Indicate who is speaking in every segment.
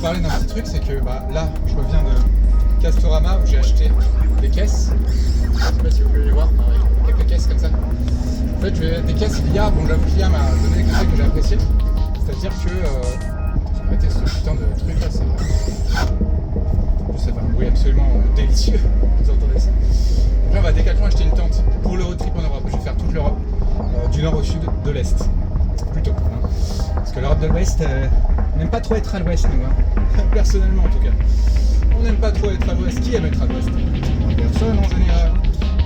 Speaker 1: parler d'un petit truc, c'est que là, je reviens de Castorama où j'ai acheté des caisses. Je sais pas si vous pouvez les voir, quelques caisses comme ça. En fait, des caisses Lia, bon j'avoue que Lia m'a donné des conseils que j'ai appréciés. C'est-à-dire que j'ai arrêté ce putain de truc là, c'est un bruit absolument délicieux, vous entendez ça. Donc là on va à Decathlon acheter une tente pour le road trip en Europe. Je vais faire toute l'Europe, du nord au sud, de l'est, plutôt. Hein. Parce que l'Europe de l'Ouest, on n'aime pas trop être à l'Ouest nous, hein. Personnellement en tout cas. On n'aime pas trop être à l'Ouest, qui aime être à l'Ouest? Personne en général,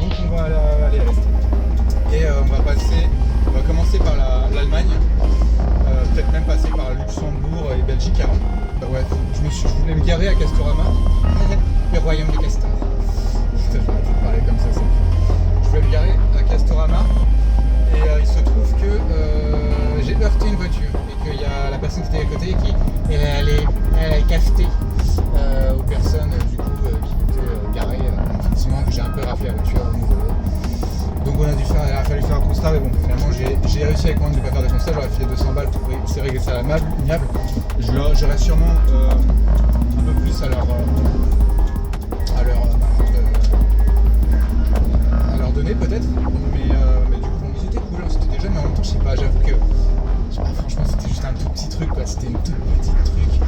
Speaker 1: donc on va aller à l'Est. Et on va commencer par l'Allemagne, peut-être même passer par Luxembourg et Belgique avant. Ouais, je voulais me garer à Castorama, le royaume de Castor. Putain, je vais arrêter de parler comme ça. Je voulais me garer à Castorama et il se trouve que j'ai heurté une voiture et qu'il y a la personne qui était à côté qui elle a cafeté aux personnes du coup qui étaient garées. Effectivement, j'ai un peu raflé la voiture au niveau. Donc il a fallu faire un constat, mais bon, finalement j'ai réussi avec moi de ne pas faire de constat, j'aurais filé 200 balles pour essayer de régler ça à l'amiable. J'aurais sûrement un peu plus à leur donner peut-être, mais du coup ils étaient cool, hein, c'était des jeunes, mais en même temps je sais pas, j'avoue que franchement c'était juste un tout petit truc quoi, c'était une toute petite truc,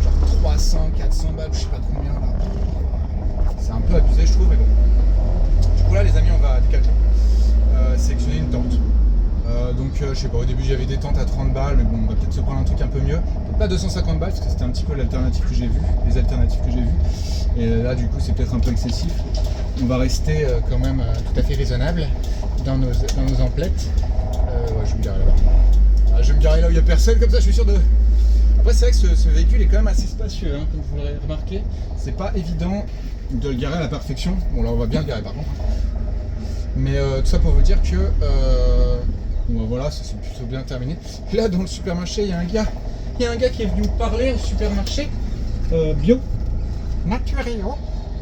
Speaker 1: genre 300, 400 balles, je sais pas combien là. C'est un peu abusé je trouve, mais bon. Du coup là les amis on va à Decathlon sélectionner une tente. Donc je sais pas, au début j'avais des tentes à 30 balles, mais bon on va peut-être se prendre un truc un peu mieux. Peut-être pas 250 balles parce que c'était un petit peu l'alternative que j'ai vue, les alternatives que j'ai vues. Et là du coup c'est peut-être un peu excessif. On va rester quand même tout à fait raisonnable dans nos emplettes. Ouais, je vais me garer là-bas. Je vais me garer là où il n'y a personne, comme ça je suis sûr de. Après c'est vrai que ce véhicule est quand même assez spacieux, hein, comme vous l'aurez remarqué. C'est pas évident de le garer à la perfection. Bon là on va bien le garer par contre. Mais tout ça pour vous dire que bon, voilà, ça c'est plutôt bien terminé. Là dans le supermarché, il y a un gars qui est venu me parler au supermarché bio. Natureo.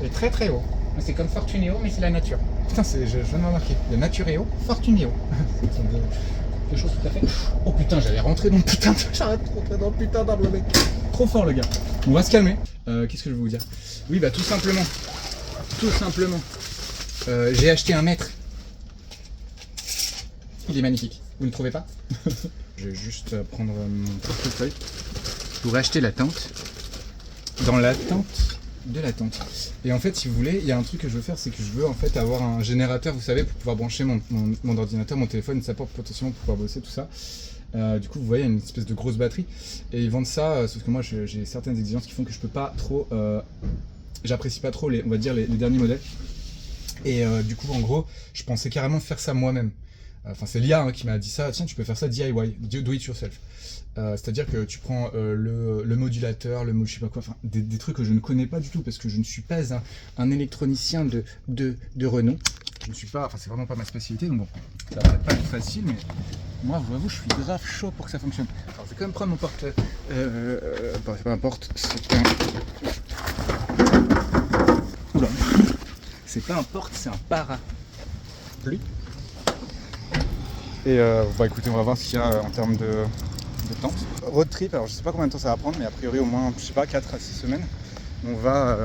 Speaker 1: Et très très haut. C'est comme Fortuneo, mais c'est la nature. Putain, je viens de remarquer. Il y a Natureo, Fortuneo. Quelque chose tout à fait. Oh putain, j'allais rentrer dans le putain. J'arrête de rentrer dans le putain d'arbre, mec. Trop fort le gars. On va se calmer. Qu'est-ce que je vais vous dire? Oui, bah tout simplement. J'ai acheté un mètre. Il est magnifique. Vous ne trouvez pas? Je vais juste prendre mon portefeuille pour acheter la tente. Dans la tente de la tente. Et en fait, si vous voulez, il y a un truc que je veux faire, c'est que je veux en fait avoir un générateur, vous savez, pour pouvoir brancher mon ordinateur, mon téléphone, ça porte potentiellement pour pouvoir bosser, tout ça. Du coup, vous voyez, il y a une espèce de grosse batterie. Et ils vendent ça, sauf que moi, j'ai certaines exigences qui font que je peux pas trop... j'apprécie pas trop, on va dire, les derniers modèles. Et du coup, en gros, je pensais carrément faire ça moi-même. Enfin, c'est Lia qui m'a dit ça. Tiens, tu peux faire ça DIY, do it yourself. C'est-à-dire que tu prends le modulateur, je sais pas quoi, enfin des trucs que je ne connais pas du tout parce que je ne suis pas un électronicien de renom. Je ne suis pas, enfin c'est vraiment pas ma spécialité, donc bon, ça va peut-être pas être facile, mais moi, je vous avoue, je suis grave chaud pour que ça fonctionne. Alors, je vais quand même prendre mon porte. Bon, c'est pas un porte, c'est un. Oula. C'est pas un porte, c'est un parapluie. Et bah écoutez, on va voir ce qu'il y a en termes de tente. Road trip, alors je sais pas combien de temps ça va prendre, mais a priori au moins, je sais pas, 4 à 6 semaines. On va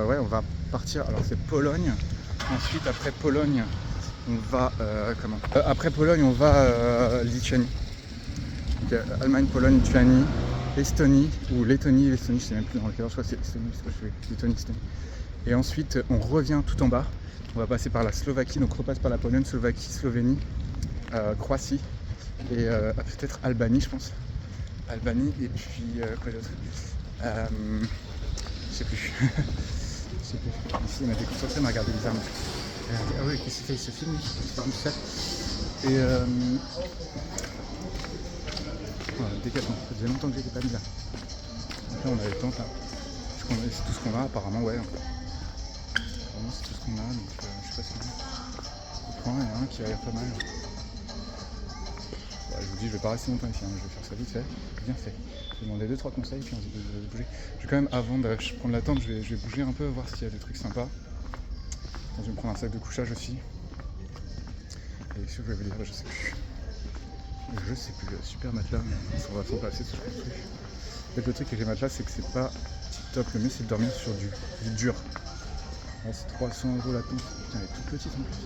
Speaker 1: partir, alors c'est Pologne. Ensuite, après Pologne, on va, après Pologne, on va Lituanie. Donc, Allemagne, Pologne, Lituanie, Estonie, ou Lettonie, je sais même plus dans lequel ordre, je crois que c'est Estonie, c'est pas Lettonie, Estonie. Et ensuite, on revient tout en bas. On va passer par la Slovaquie, donc on repasse par la Pologne, Slovaquie, Slovénie, Croatie et peut-être Albanie, je pense. Albanie et puis quoi d'autre, je sais plus. Ici il m'a déconcentré, il m'a regardé bizarrement. Ah oui, qu'est-ce qu'il fait? Il se filme, il se filme tout seul. Et voilà, Decathlon, ça faisait longtemps que j'étais pas mis là. Donc là on a les tentes là. C'est tout ce qu'on a apparemment, ouais. Apparemment c'est tout ce qu'on a, donc je sais pas si on prend, il y en a un qui a l'air pas mal. Je vous dis, je vais pas rester longtemps ici, hein. Je vais faire ça vite fait, bien fait. Je vais demander 2-3 conseils, puis on va bouger. Je vais quand même, avant de prendre la tente, je vais bouger un peu, voir s'il y a des trucs sympas. Je vais me prendre un sac de couchage aussi. Et qu'est-ce que je vais vous dire, je sais plus. Je sais plus, super matelas, on va s'en passer ce truc. En fait, le truc avec les matelas, c'est que c'est pas top. Le mieux c'est de dormir sur du dur. Là c'est 300 € la tente. Putain, elle est toute petite en plus.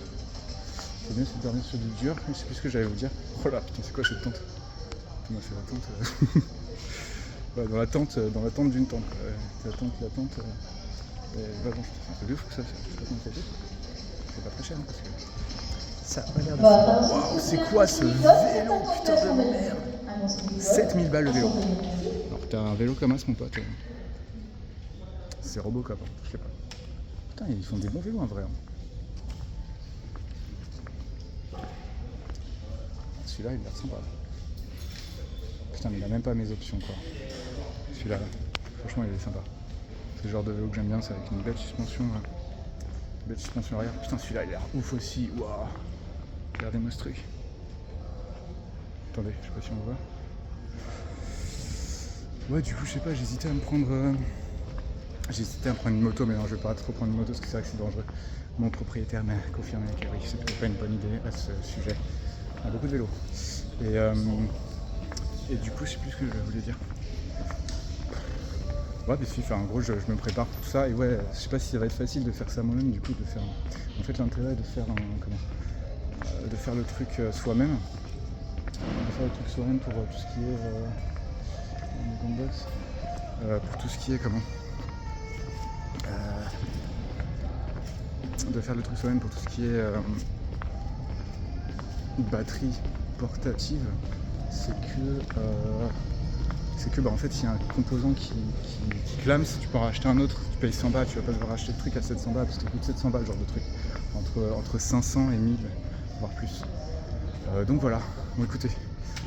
Speaker 1: Le mieux c'est de dormir sur du dur. Je sais plus ce que j'allais vous dire. Oh là, putain, c'est quoi cette tente? Moi c'est la tente. Ouais, dans la tente d'une tente. La tente. Bah bon, c'est un peu de fou ça. Je sais pas comment ça fait. C'est pas très cher hein, parce que ça a pas l'air de. Waouh, c'est quoi ce vélo? Putain de merde. 7000 balles le vélo. Alors que t'as un vélo comme ça mon pote. C'est Robocop, hein, je sais pas. Putain, ils font des bons vélos en vrai. Hein. Celui-là il a l'air sympa. Putain mais il a même pas mes options quoi. Celui-là, franchement il est sympa. C'est le genre de vélo que j'aime bien, c'est avec une belle suspension. Belle suspension arrière. Putain celui-là il a l'air ouf aussi. Waouh. Regardez-moi ce truc. Attendez, je sais pas si on voit. Ouais du coup je sais pas, j'hésitais à me prendre. J'hésitais à prendre une moto, mais non je vais pas trop prendre une moto parce que c'est vrai que c'est dangereux. Mon propriétaire m'a confirmé que oui, c'est peut-être pas une bonne idée à ce sujet. On a beaucoup de vélos. Et du coup je sais plus ce que je voulais dire. Ouais, parce que en gros je me prépare pour tout ça et ouais, je sais pas si ça va être facile de faire ça moi-même du coup de faire. En fait l'intérêt de faire de faire le truc soi-même. De faire le truc soi-même pour tout ce qui est pour tout ce qui est de faire le truc soi-même pour tout ce qui est batterie portative, c'est que bah en fait s'il y a un composant qui clame, si tu peux en racheter un autre, tu payes 100 balles, tu vas pas devoir racheter le truc à 700 balles parce que ça coûte 700 balles genre de truc, entre 500 et 1000 voire plus. Donc voilà, bon écoutez,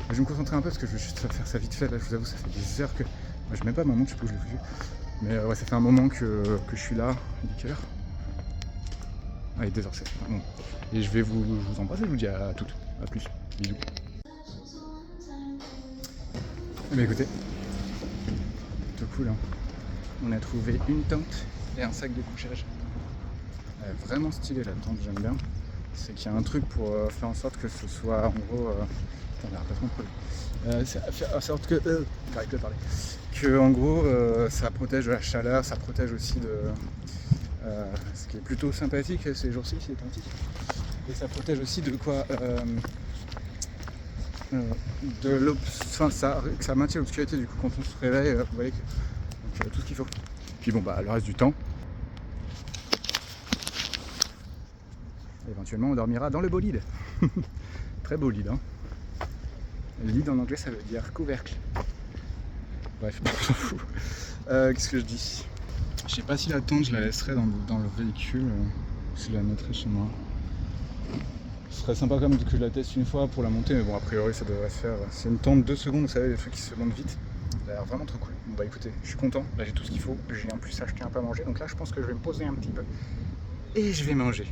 Speaker 1: je vais me concentrer un peu parce que je vais juste faire ça vite fait, là je vous avoue ça fait des heures que, moi je mets pas ma montre, je sais pas où je l'ai foutu, mais ouais ça fait un moment que je suis là. Il est quelle heure? Ah il est 2h07, bon. Et je vous embrasse et je vous dis à toutes, à plus, bisous. Mais écoutez, tout cool hein. On a trouvé une tente et un sac de couchage. Elle est vraiment stylée la tente, j'aime bien. C'est qu'il y a un truc pour faire en sorte que ce soit en gros. Putain, on a pas trop de produit. Faire en sorte que. J'arrive plus à parler. Que en gros ça protège de la chaleur, ça protège aussi de. Ce qui est plutôt sympathique ces jours-ci, c'est authentique. Et ça protège aussi de quoi enfin, ça maintient l'obscurité du coup quand on se réveille, vous voyez que donc, tout ce qu'il faut. Puis bon bah le reste du temps, éventuellement on dormira dans le bolide. Très beau lead hein. Lead en anglais ça veut dire couvercle. Bref, on s'en fout. Qu'est-ce que je dis? Je sais pas si la tente je la laisserai dans le véhicule, si je la mettrai chez moi. Ce serait sympa quand même que je la teste une fois pour la monter, mais bon a priori ça devrait se faire. C'est une tente 2 secondes, vous savez les trucs qui se montent vite. Ça a l'air vraiment trop cool. Bon bah écoutez, je suis content, là j'ai tout ce qu'il faut, j'ai en plus acheté un peu à manger, donc là je pense que je vais me poser un petit peu. Et je vais manger.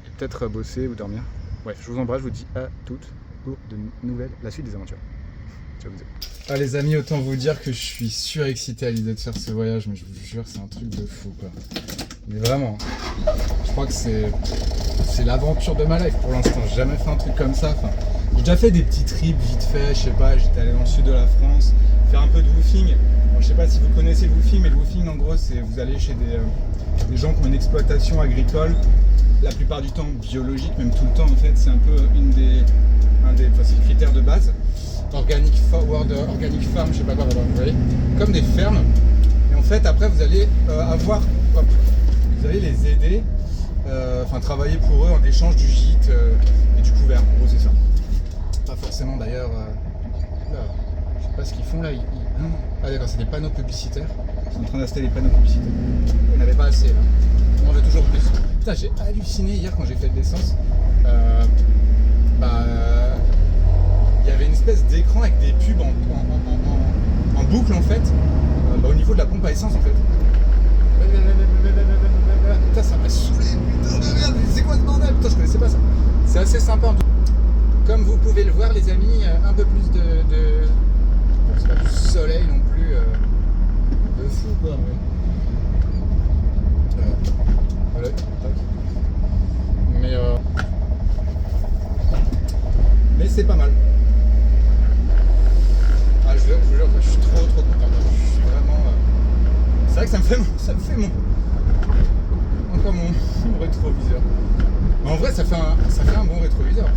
Speaker 1: Et peut-être bosser ou dormir. Bref, je vous embrasse, je vous dis à toutes pour de nouvelles, la suite des aventures. Ciao bisous. Ah les amis, autant vous dire que je suis surexcité à l'idée de faire ce voyage, mais je vous jure c'est un truc de fou quoi. Mais vraiment, je crois que c'est l'aventure de ma life pour l'instant. J'ai jamais fait un truc comme ça. Enfin, j'ai déjà fait des petits trips vite fait, je sais pas, j'étais allé dans le sud de la France, faire un peu de woofing. Bon, je sais pas si vous connaissez le woofing, mais le woofing en gros c'est vous allez chez des gens qui ont une exploitation agricole, la plupart du temps biologique, même tout le temps en fait, c'est un peu enfin, c'est le critère de base. Organic farm, je sais pas quoi, vous voyez, comme des fermes. Et en fait après vous allez vous allez les aider, travailler pour eux en échange du gîte et du couvert, en gros c'est ça. Pas forcément d'ailleurs, je sais pas ce qu'ils font là, ah d'accord c'est des panneaux publicitaires, ils sont en train d'installer des panneaux publicitaires. On n'avait pas assez là, on en veut toujours plus. Putain j'ai halluciné hier quand j'ai fait l'essence, il y avait une espèce d'écran avec des pubs en boucle en fait, au niveau de la pompe à essence en fait. Putain ça m'a saoulé, putain de merde, c'est quoi ce bordel? Putain je connaissais pas ça. C'est assez sympa en tout cas. Comme vous pouvez le voir les amis, un peu plus de c'est pas du soleil non plus de fou quoi. Voilà, mais c'est pas mal. Ah je vous jure, je suis trop content. Je suis vraiment vrai que ça me fait encore mon rétroviseur. Mais en vrai, ça fait un bon rétroviseur.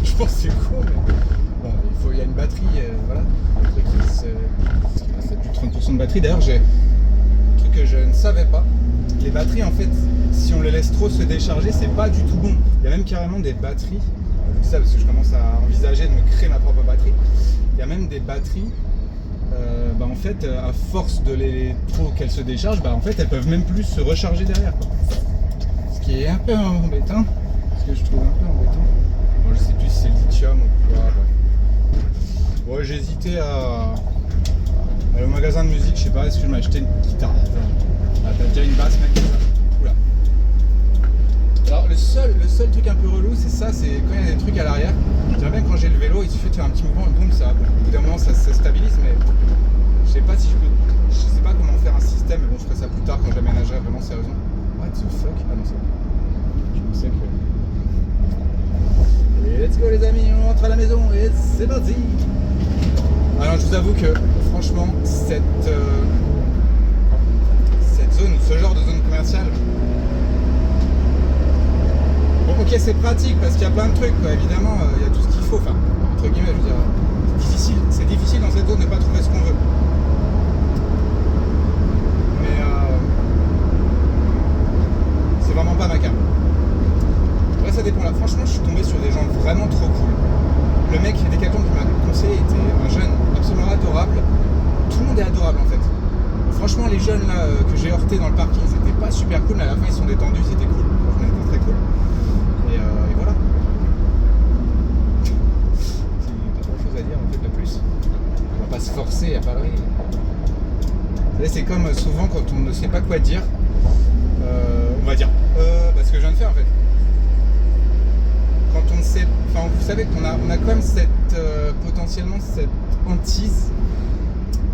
Speaker 1: Je pense que c'est cool, mais bon, il y a une batterie, voilà. Ça a plus de 30% de batterie. D'ailleurs, j'ai un truc que je ne savais pas. Les batteries, en fait, si on les laisse trop se décharger, c'est pas du tout bon. Il y a même carrément des batteries. Je dis ça parce que je commence à envisager de me créer ma propre batterie. Il y a même des batteries. En fait, à force de les trop qu'elles se déchargent, en fait, elles peuvent même plus se recharger derrière, quoi. Ce qui est un peu embêtant. Ce que je trouve un peu embêtant. Bon, je sais plus si c'est le lithium ou quoi. Bon, j'ai hésité à aller au magasin de musique, je sais pas, est-ce que je m'achetais une guitare. Ah, t'as déjà une basse, mec. Oula. Alors le seul truc un peu relou, c'est ça, c'est quand il y a des trucs à l'arrière. Je dirais bien quand j'ai le vélo, il suffit de faire un petit mouvement, boum, ça. Bon, au bout d'un moment, ça se stabilise, mais je sais pas si je sais pas comment faire un système, mais bon, je ferai ça plus tard quand j'aménagerai vraiment sérieusement. What the fuck? Ah non, c'est bon. Je pensais que. Et let's go les amis, on rentre à la maison et c'est parti. Alors je vous avoue que franchement cette zone, ce genre de zone commerciale, bon ok c'est pratique parce qu'il y a plein de trucs quoi, évidemment il y a tout ce qu'il faut, enfin entre guillemets je veux dire, c'est difficile dans cette zone de ne pas trouver ce qu'on veut. Mais c'est vraiment pas ma cam. Après ça dépend là, franchement je suis tombé sur des gens vraiment trop cool. Le mec des Decathlon qui m'a conseillé était un jeune absolument adorable. Tout le monde est adorable en fait. Franchement les jeunes là que j'ai heurtés dans le parking c'était pas super cool, mais à la fin ils sont détendus, c'était cool. Franchement c'était très cool. Et voilà. C'est pas grand chose à dire en fait de plus. On va pas se forcer à parler. Vous savez, c'est comme souvent quand on ne sait pas quoi dire. On va dire ce que je viens de faire en fait. Quand on ne sait, enfin vous savez qu'on a quand même potentiellement cette hantise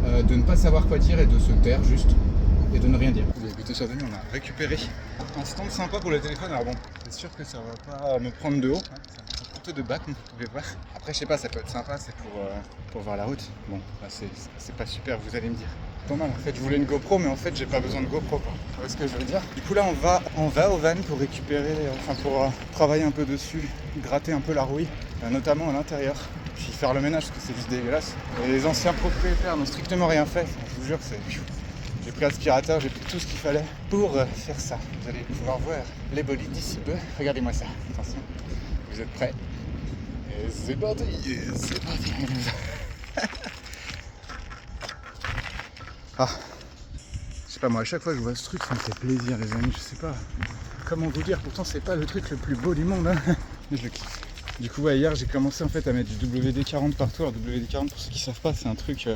Speaker 1: de ne pas savoir quoi dire et de se taire juste et de ne rien dire. Écoutez chers amis, on a récupéré un stand sympa pour le téléphone. Alors bon, c'est sûr que ça va pas me prendre de haut, hein. C'est un couteau de bac, vous pouvez voir. Après je sais pas, ça peut être sympa, c'est pour voir la route. Bon, bah, c'est pas super, vous allez me dire. Pas mal en fait, je voulais une GoPro mais en fait j'ai pas besoin de GoPro quoi. Vous voyez ce que je veux dire? Du coup là on va au van pour récupérer, pour travailler un peu dessus, gratter un peu la rouille, notamment à l'intérieur, puis faire le ménage parce que c'est juste dégueulasse. Et les anciens propriétaires n'ont strictement rien fait, je vous jure j'ai pris aspirateur, j'ai pris tout ce qu'il fallait pour faire ça. Vous allez pouvoir voir les bolides d'ici peu, regardez-moi ça, attention, vous êtes prêts? Et c'est parti, c'est parti. Ah, je sais pas moi, à chaque fois que je vois ce truc, ça me fait plaisir les amis, je sais pas comment vous dire, pourtant c'est pas le truc le plus beau du monde, hein. Mais je le kiffe. Du coup ouais, hier j'ai commencé en fait à mettre du WD-40 partout. Alors WD-40 pour ceux qui savent pas, c'est un truc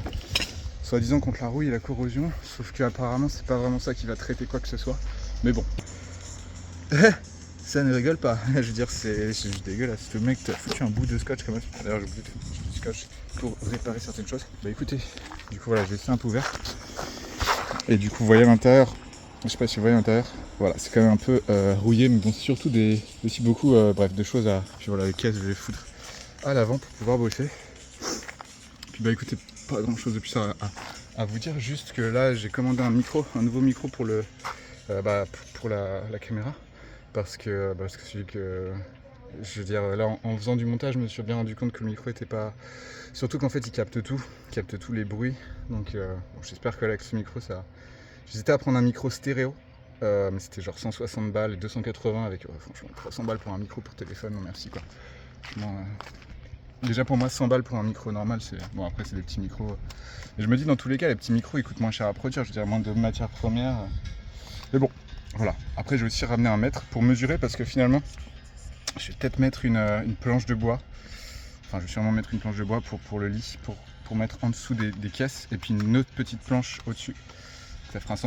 Speaker 1: soi-disant contre la rouille et la corrosion, sauf que apparemment c'est pas vraiment ça qui va traiter quoi que ce soit. Mais bon, ça ne rigole pas, je veux dire c'est juste dégueulasse. Le mec t'a foutu un bout de scotch comme ça. D'ailleurs j'ai oublié de foutre du scotch pour réparer certaines choses. Bah écoutez, du coup voilà, j'ai laissé un peu ouvert. Et du coup vous voyez à l'intérieur, je sais pas si vous voyez à l'intérieur, voilà, c'est quand même un peu rouillé, mais bon c'est surtout aussi beaucoup de choses à. Puis voilà, les caisses je vais les foutre à l'avant pour pouvoir bosser. Puis bah écoutez, pas grand chose de plus à vous dire, juste que là j'ai commandé un nouveau micro pour pour la caméra, parce que celui que je veux dire là en faisant du montage je me suis bien rendu compte que le micro était pas, surtout qu'en fait il capte tous les bruits, donc bon, j'espère que là, avec ce micro ça. J'hésitais à prendre un micro stéréo, mais c'était genre 160 balles et 280 avec franchement 300 balles pour un micro pour téléphone, non merci quoi. Déjà pour moi 100 balles pour un micro normal, c'est bon, après c'est des petits micros. Et je me dis dans tous les cas les petits micros ils coûtent moins cher à produire, je dirais moins de matières premières. Mais bon, voilà. Après je vais aussi ramener un mètre pour mesurer, parce que finalement je vais peut-être mettre une planche de bois. Enfin je vais sûrement mettre une planche de bois pour le lit, pour mettre en dessous des caisses, et puis une autre petite planche au-dessus. Ça fera un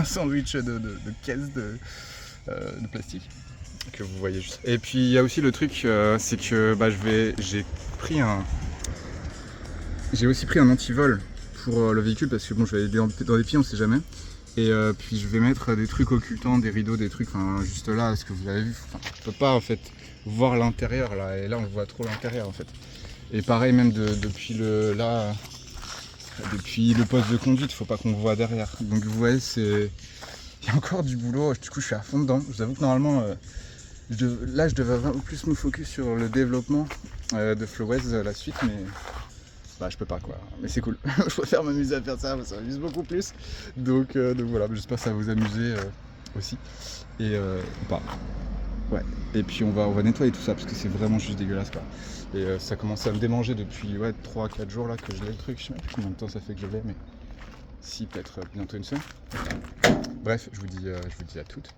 Speaker 1: sandwich, de caisses de plastique que vous voyez juste. Et puis il y a aussi le truc, c'est que j'ai aussi pris un antivol pour le véhicule, parce que bon, je vais aller dans des pieds, on sait jamais. Et puis je vais mettre des trucs occultants, des rideaux, des trucs, juste là, parce que vous avez vu, on peut pas en fait voir l'intérieur là, et là on voit trop l'intérieur en fait. Et pareil même depuis là,
Speaker 2: depuis le poste de conduite, faut pas qu'on voit derrière. Donc vous voyez, il y a encore du boulot, du coup je suis à fond dedans. Je vous avoue que normalement, là je devais vraiment plus me focus sur le développement de Flowez la suite, mais bah je peux pas quoi. Mais c'est cool, je préfère m'amuser à faire ça, ça m'amuse beaucoup plus. Donc voilà, j'espère que ça va vous amuser aussi. Et pas. Ouais, et puis on va nettoyer tout ça parce que c'est vraiment juste dégueulasse quoi. Et ça commence à me démanger depuis 3-4 jours là que je l'ai le truc, je sais même plus combien de temps ça fait que je l'ai, mais si peut-être bientôt une semaine. Bref, je vous dis à toutes.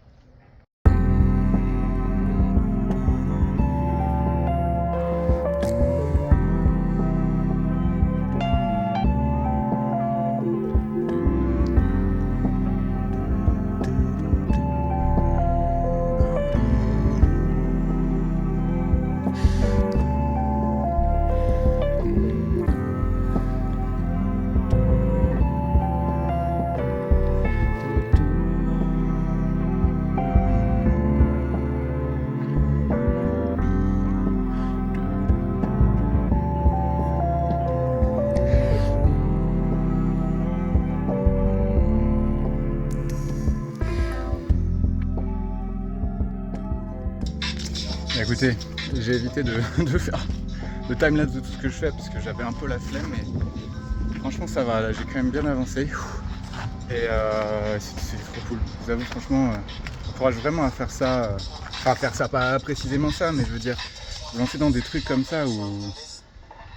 Speaker 2: Écoutez, j'ai évité de faire le timelapse de tout ce que je fais parce que j'avais un peu la flemme, mais franchement ça va, là j'ai quand même bien avancé et c'est trop cool. Je vous avoue franchement, j'encourage vraiment à faire ça, enfin à faire ça, pas précisément ça, mais je veux dire, vous lancez dans des trucs comme ça où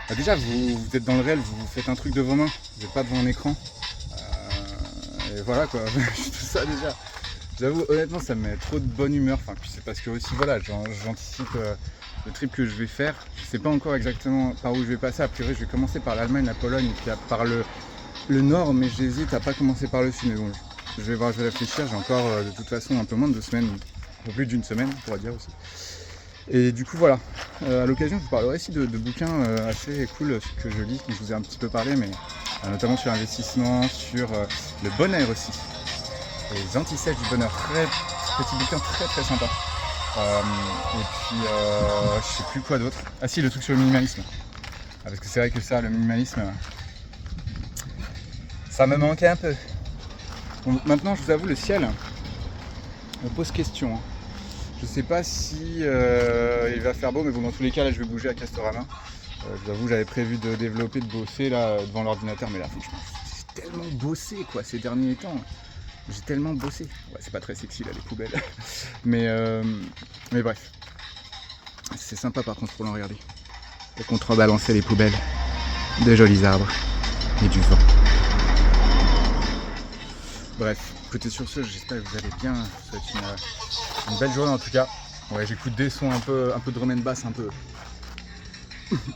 Speaker 2: bah déjà vous êtes dans le réel, vous faites un truc devant main, vous n'êtes pas devant un écran, et voilà quoi, tout ça déjà. J'avoue, honnêtement, ça me met trop de bonne humeur. Enfin, puis c'est parce que aussi, voilà, j'anticipe le trip que je vais faire. Je sais pas encore exactement par où je vais passer. A priori, je vais commencer par l'Allemagne, la Pologne, et puis par le nord, mais j'hésite à pas commencer par le sud. Mais bon, je vais voir, je vais réfléchir. J'ai encore, de toute façon, un peu moins de 2 semaines, un peu plus d'1 semaine, on pourrait dire aussi. Et du coup, voilà. À l'occasion, je vous parlerai aussi de bouquins assez cool que je lis, dont je vous ai un petit peu parlé, mais notamment sur l'investissement, sur le bonheur aussi. Les antisèches du bonheur, petit bouquin très sympa. Et puis je sais plus quoi d'autre. Ah si, le truc sur le minimalisme. Parce que c'est vrai que ça, le minimalisme, ça me manquait un peu. Bon, maintenant, je vous avoue, le ciel me pose question. Je sais pas si il va faire beau, mais bon, dans tous les cas, là, je vais bouger à Castorama. Je vous avoue, j'avais prévu de développer, de bosser là devant l'ordinateur, mais là, franchement, j'ai tellement bossé quoi ces derniers temps. J'ai tellement bossé. Ouais, c'est pas très sexy là les poubelles. mais bref. C'est sympa par contre pour l'en regarder. Et contrebalancer les poubelles. De jolis arbres. Et du vent. Bref, écoutez sur ce, j'espère que vous allez bien. Je vous souhaite une belle journée en tout cas. Ouais, j'écoute des sons un peu de drum and bass un peu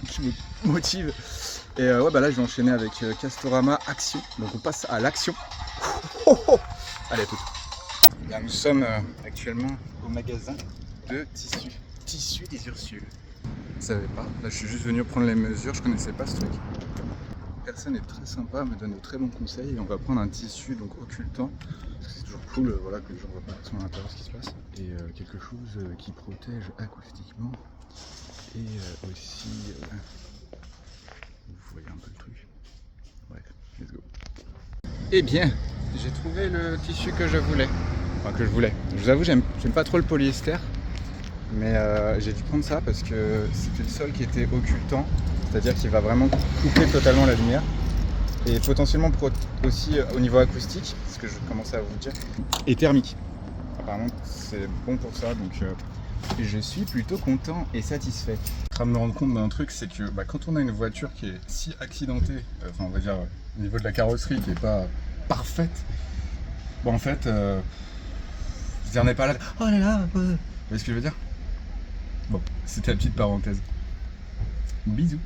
Speaker 2: qui me motivent. Et ouais bah là je vais enchaîner avec Castorama Action. Donc on passe à l'action. Allez à toutes. Là, nous sommes actuellement au magasin de tissus. Tissus des Ursules. Je ne savais pas. Là, je suis juste venu prendre les mesures. Je connaissais pas ce truc. La personne est très sympa, me donne de très bons conseils. Et on va prendre un tissu donc occultant. Parce que c'est toujours cool voilà, que les gens ne voient pas à l'intérieur ce qui se passe. Et quelque chose qui protège acoustiquement. Et aussi... vous voyez un peu le truc. Bref, let's go. Eh bien, j'ai trouvé le tissu que je voulais. Enfin, que je voulais. Je vous avoue, j'aime pas trop le polyester. Mais j'ai dû prendre ça parce que c'était le seul qui était occultant. C'est-à-dire qu'il va vraiment couper totalement la lumière. Et potentiellement aussi au niveau acoustique, ce que je commençais à vous dire. Et thermique. Apparemment, c'est bon pour ça. Donc je suis plutôt content et satisfait. Je suis en train de me rendre compte d'un truc, c'est que quand on a une voiture qui est si accidentée, enfin on va dire au niveau de la carrosserie qui n'est pas parfaite, bon en fait, on n'est pas là, oh là là, vous voyez ce que je veux dire? Bon, c'était la petite parenthèse. Bisous.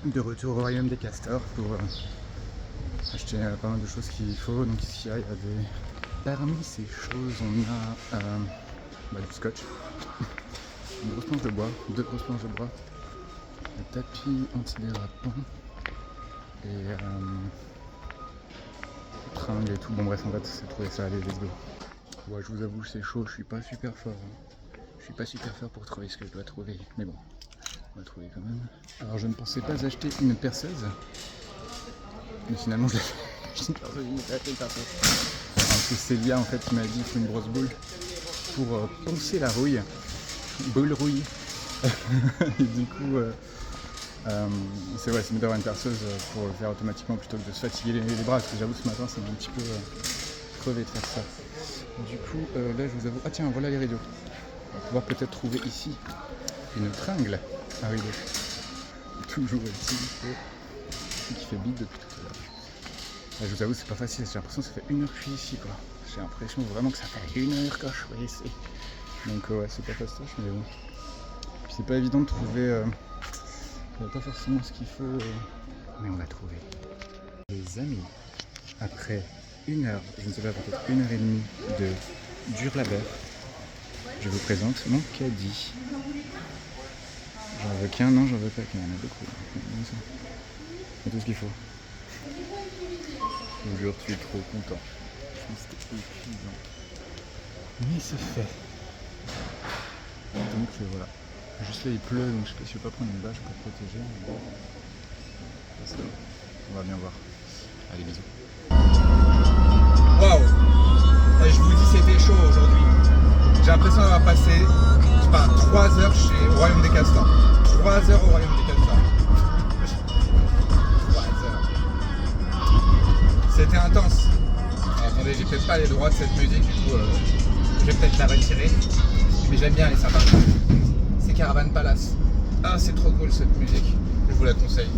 Speaker 2: De retour au royaume des castors pour acheter pas mal de choses qu'il faut. Donc ici il y a des... Parmi ces choses, on a du scotch, une grosse planche de bois, 2 grosses planches de bois, un tapis antidérapant et tringle et tout. Bon bref, on va essayer de trouver ça, allez, let's go. Ouais, je vous avoue, c'est chaud, je suis pas super fort. Je suis pas super fort pour trouver ce que je dois trouver, mais bon, On va trouver quand même. Alors je ne pensais pas acheter une perceuse. Mais finalement je l'ai fait. J'ai une perceuse, j'ai acheté une perceuse. C'est Célia en fait qui m'a dit qu'il faut une grosse boule pour poncer la rouille. Boule rouille. Et du coup, c'est mieux d'avoir une perceuse pour le faire automatiquement plutôt que de se fatiguer les bras. Parce que j'avoue ce matin ça m'a un petit peu crevé de faire ça. Du coup, là je vous avoue. Ah tiens, voilà les rideaux. On va pouvoir peut-être trouver ici une tringle à rideau. Toujours ici, qui fait bide depuis tout à l'heure. Là, je vous avoue, c'est pas facile. J'ai l'impression que ça fait 1 heure que je suis ici, quoi. J'ai l'impression vraiment que ça fait 1 heure que je suis ici. Donc ouais, c'est pas fastoche, mais bon. Puis c'est pas évident de trouver. Il n'y a pas forcément ce qu'il faut, mais on l'a trouvé. Les amis, après 1 heure, je ne sais pas, peut-être 1 heure et demie de dur labeur, je vous présente mon caddie. J'en veux qu'un, non, j'en veux pas qu'un, il y en a beaucoup. C'est tout ce qu'il faut. Je vous jure, je suis trop content. Je pense que c'était épuisant. Mais c'est fait. Donc voilà. Juste là il pleut, donc je sais pas si je vais pas prendre une bâche pour protéger. On va bien voir. Allez, bisous.
Speaker 1: Waouh! Je vous dis, c'était chaud aujourd'hui. J'ai l'impression d'avoir passé, je sais pas, 3 heures chez au Royaume des Castors. 3 heures au Royaume des Castors. 3 heures. C'était intense. Alors, attendez, j'ai peut-être pas les droits de cette musique, du coup, je vais peut-être la retirer. Mais j'aime bien, elle est sympa. C'est Caravan Palace. Ah, c'est trop cool cette musique. Je vous la conseille.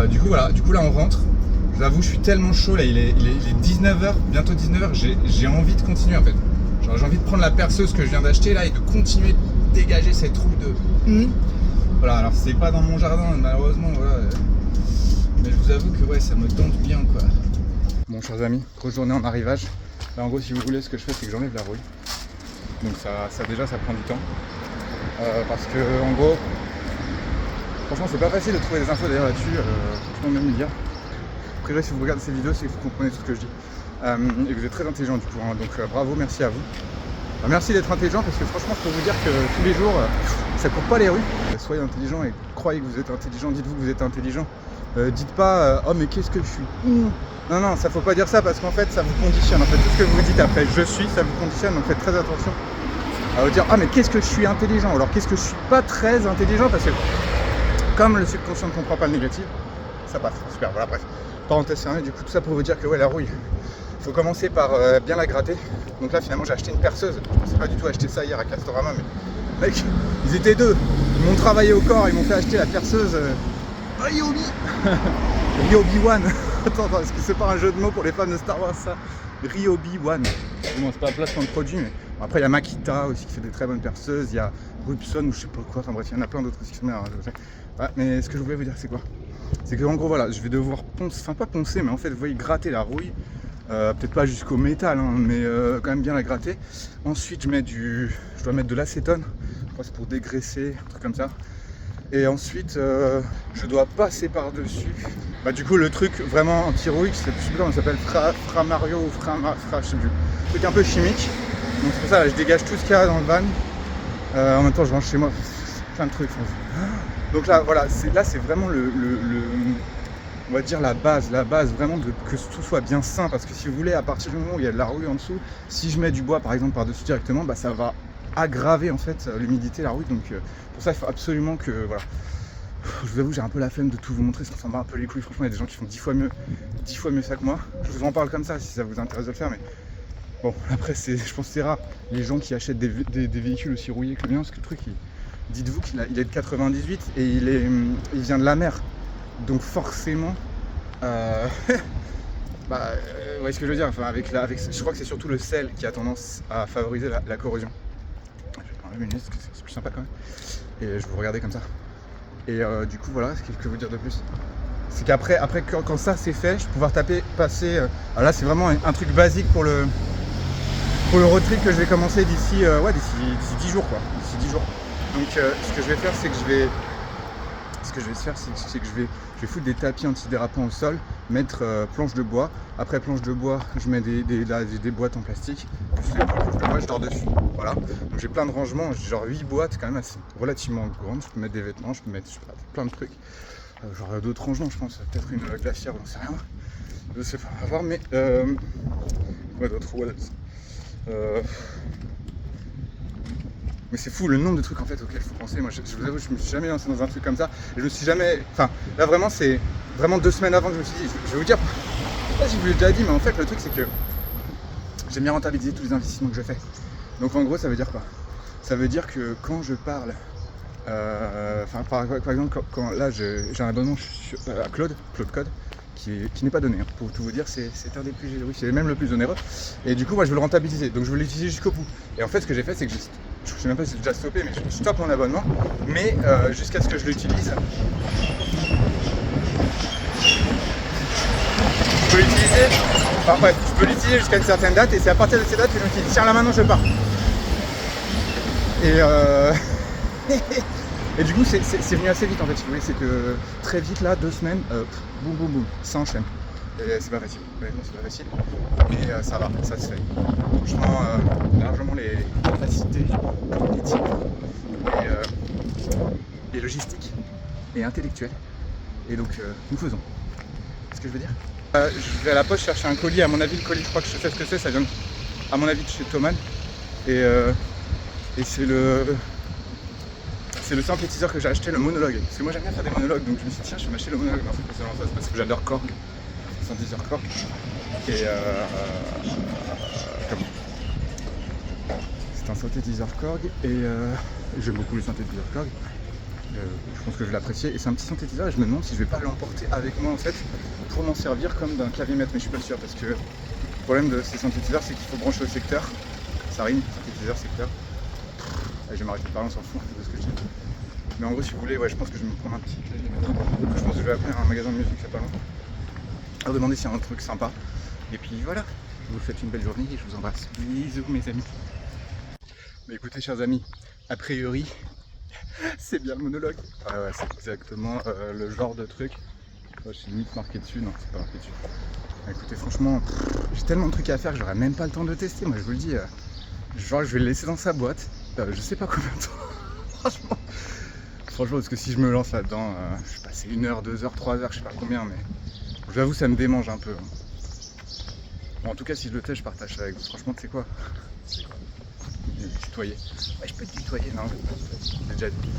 Speaker 1: Du coup, voilà. Du coup, là, on rentre. Je vous avoue, je suis tellement chaud. Là, il est 19h, bientôt 19h. J'ai envie de continuer en fait. Genre, j'ai envie de prendre la perceuse que je viens d'acheter là et de continuer de dégager cette roue de. Voilà, alors c'est pas dans mon jardin, malheureusement. Voilà. Mais je vous avoue que ouais, ça me tente bien quoi.
Speaker 2: Bon, chers amis, grosse journée en arrivage. Là, en gros, si vous voulez, ce que je fais, c'est que j'enlève la rouille. Donc ça déjà, ça prend du temps. Parce que, en gros, franchement, c'est pas facile de trouver des infos d'ailleurs là-dessus. Franchement, même dire. Après, si vous regardez ces vidéos, c'est que vous comprenez tout ce que je dis. Et que vous êtes très intelligent du coup. Hein. Donc bravo, merci à vous. Merci d'être intelligent parce que franchement, je peux vous dire que tous les jours, ça court pas les rues. Soyez intelligent et croyez que vous êtes intelligent. Dites-vous que vous êtes intelligent. Dites pas oh mais qu'est-ce que je suis. Non, ça faut pas dire ça parce qu'en fait ça vous conditionne. En fait, tout ce que vous dites après je suis, ça vous conditionne. Donc faites très attention à vous dire ah mais qu'est-ce que je suis intelligent. Alors qu'est-ce que je suis pas très intelligent parce que comme le subconscient ne comprend pas le négatif, ça passe. Super. Voilà, bref. Parenthèse fermée. Du coup tout ça pour vous dire que ouais, la rouille, faut commencer par bien la gratter. Donc là finalement j'ai acheté une perceuse. Je pensais pas du tout acheter ça hier à Castorama, mais mec, ils étaient deux. Ils m'ont travaillé au corps, ils m'ont fait acheter la perceuse. Ryobi Ryobi-wan. Attends, est-ce que c'est pas un jeu de mots pour les fans de Star Wars ça? Ryobi-wan. Bon, c'est pas un placement de produit, mais bon, après il y a Makita aussi qui fait des très bonnes perceuses, il y a Rubson ou je sais pas quoi, enfin bref, il y en a plein d'autres qui sont bien. Ouais, mais ce que je voulais vous dire c'est quoi? C'est que en gros voilà, je vais devoir poncer, enfin pas poncer, mais en fait vous voyez gratter la rouille. Peut-être pas jusqu'au métal, hein, mais quand même bien la gratter. Ensuite je dois mettre de l'acétone, je crois que c'est pour dégraisser, un truc comme ça. Et ensuite je dois passer par-dessus. Bah du coup le truc vraiment anti-rouille, c'est plus comment ça s'appelle, Framario ou Fra, je sais plus. Un truc un peu chimique. Donc c'est pour ça là, je dégage tout ce qu'il y a dans le van. En même temps je range chez moi plein de trucs. Donc là voilà, c'est vraiment on va dire la base vraiment que tout soit bien sain, parce que si vous voulez, à partir du moment où il y a de la rouille en dessous, si je mets du bois par exemple par-dessus directement, bah ça va aggraver en fait l'humidité, la rouille. Donc pour ça il faut absolument que voilà. Je vous avoue, j'ai un peu la flemme de tout vous montrer, ça s'en bat un peu les couilles. Franchement, il y a des gens qui font 10 fois mieux ça que moi. Je vous en parle comme ça si ça vous intéresse de le faire, mais bon, après je pense que c'est rare les gens qui achètent des véhicules aussi rouillés que le mien, parce que le truc, dites-vous qu'il est de 98 et il vient de la mer. Donc forcément, vous voyez ce que je veux dire, enfin, je crois que c'est surtout le sel qui a tendance à favoriser la corrosion. Je vais prendre mes lunettes parce que c'est plus sympa quand même. Et je vous regardais comme ça. Et du coup voilà, qu'est-ce que je veux dire de plus? C'est qu'après quand ça c'est fait, je vais pouvoir passer. Alors là c'est vraiment un truc basique pour le road trip que je vais commencer d'ici 10 jours quoi. D'ici 10 jours. Donc ce que je vais faire c'est que je vais foutre des tapis antidérapants au sol mettre planche de bois. Après planche de bois, je mets des boîtes en plastique. Plus les planches de bois, je dors dessus. Voilà. Donc j'ai plein de rangements, j'ai genre 8 boîtes quand même assez relativement grandes. Je peux mettre des vêtements, je peux mettre plein de trucs. Genre d'autres rangements, je pense. Peut-être une glacière, j'en sais rien. Je sais pas, à voir, mais quoi d'autre? Mais c'est fou le nombre de trucs en fait auxquels il faut penser. Moi je vous avoue, je me suis jamais lancé dans un truc comme ça. Et je me suis jamais. Enfin, là vraiment, c'est vraiment 2 semaines avant que je me suis dit. Je vais vous dire, je sais pas si je vous l'ai déjà dit, mais en fait, le truc c'est que j'aime bien rentabiliser tous les investissements que je fais. Donc en gros, ça veut dire quoi? Ça veut dire que quand je parle. Par exemple, quand là j'ai un abonnement à Claude Code. Qui n'est pas donné, hein. Pour tout vous dire, c'est un des plus généreux, c'est même le plus onéreux. Et du coup, moi je veux le rentabiliser, donc je veux l'utiliser jusqu'au bout. Et en fait, ce que j'ai fait, c'est que je sais même pas si j'ai déjà stoppé, mais je stoppe mon abonnement, mais jusqu'à ce que je l'utilise. Je peux l'utiliser, enfin bref, je peux l'utiliser jusqu'à une certaine date, et c'est à partir de cette date que je l'utilise. Tiens, là maintenant je pars. Et du coup, c'est venu assez vite en fait. Vous voyez, c'est que très vite là, 2 semaines, boum boum boum, ça enchaîne. Et c'est pas facile, honnêtement, c'est pas facile. Mais ça va, ça se fait. Franchement, largement les capacités cognitives et logistiques et intellectuelles. Et donc, nous faisons. C'est ce que je veux dire. Je vais à la poste chercher un colis. À mon avis, le colis, je crois que je sais ce que c'est. Ça vient, à mon avis, de chez Thomann. Et c'est le synthétiseur que j'ai acheté, le monologue. Parce que moi j'aime bien faire des monologues, donc je me suis dit tiens, je vais m'acheter le monologue. Mais en fait, c'est parce que j'adore Korg, le synthétiseur Korg. Et c'est un synthétiseur Korg et j'aime beaucoup le synthétiseur Korg. Je pense que je vais l'apprécier. Et c'est un petit synthétiseur et je me demande si je vais pas l'emporter avec moi en fait pour m'en servir comme d'un clavier-mètre, mais je suis pas sûr parce que le problème de ces synthétiseurs c'est qu'il faut brancher au secteur. Ça rime, synthétiseur, secteur. Je vais m'arrêter de parler, on s'en fout de ce que je dis. Mais en gros, si vous voulez, ouais, je pense que je vais me prendre un petit clavier maintenant. Je pense que je vais appeler un magasin de musique, c'est pas loin. Alors demander s'il y a un truc sympa. Et puis voilà, je vous souhaite une belle journée et je vous embrasse. Bisous mes amis. Mais écoutez, chers amis, a priori, c'est bien le monologue. Ouais, c'est exactement le genre de truc. Ouais, je suis limite marqué dessus, non, c'est pas marqué dessus. Écoutez, franchement, j'ai tellement de trucs à faire que j'aurai même pas le temps de le tester. Moi, je vous le dis, genre, je vais le laisser dans sa boîte. Je sais pas combien de temps. Franchement, parce que si je me lance là-dedans, je vais passer 1 heure, 2 heures, 3 heures, je sais pas combien, mais j'avoue, ça me démange un peu. Bon, en tout cas, si je le teste, je partage ça avec vous. Franchement, tu sais quoi? Tutoyer. Ouais, je peux te tutoyer, non, j'ai déjà dit.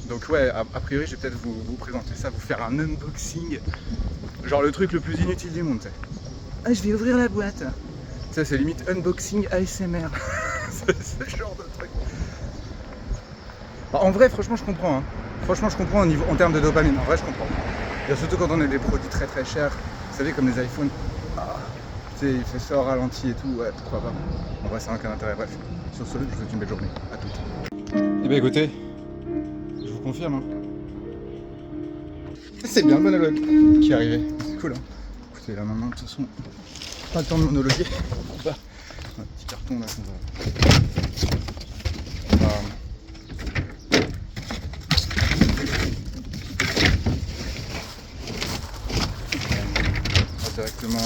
Speaker 2: Donc, ouais, a priori, je vais peut-être vous présenter ça, vous faire un unboxing. Genre le truc le plus inutile du monde, tu sais. Ah, je vais ouvrir la boîte. Ça, c'est limite unboxing ASMR. C'est ce genre de truc. En vrai, franchement, je comprends. Hein. Franchement, je comprends en termes de dopamine. En vrai, je comprends. Et surtout quand on a des produits très très chers. Vous savez, comme les iPhones. Tu sais, il fait ça au ralenti et tout. Ouais, pourquoi pas. En vrai, ça n'a aucun intérêt. Bref. Sur ce, je vous souhaite une belle journée. À toutes. Eh bien, écoutez, je vous confirme. Hein. C'est bien le monologue qui est arrivé. C'est cool. Hein. Écoutez, là maintenant, de toute façon, pas le temps de monologuer. Un petit carton là qu'on va. Directement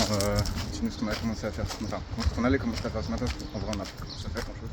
Speaker 2: continuer ce qu'on a commencé à faire ce matin. Ce qu'on allait commencer à faire ce matin, parce qu'en vrai on a pas commencé à faire grand chose.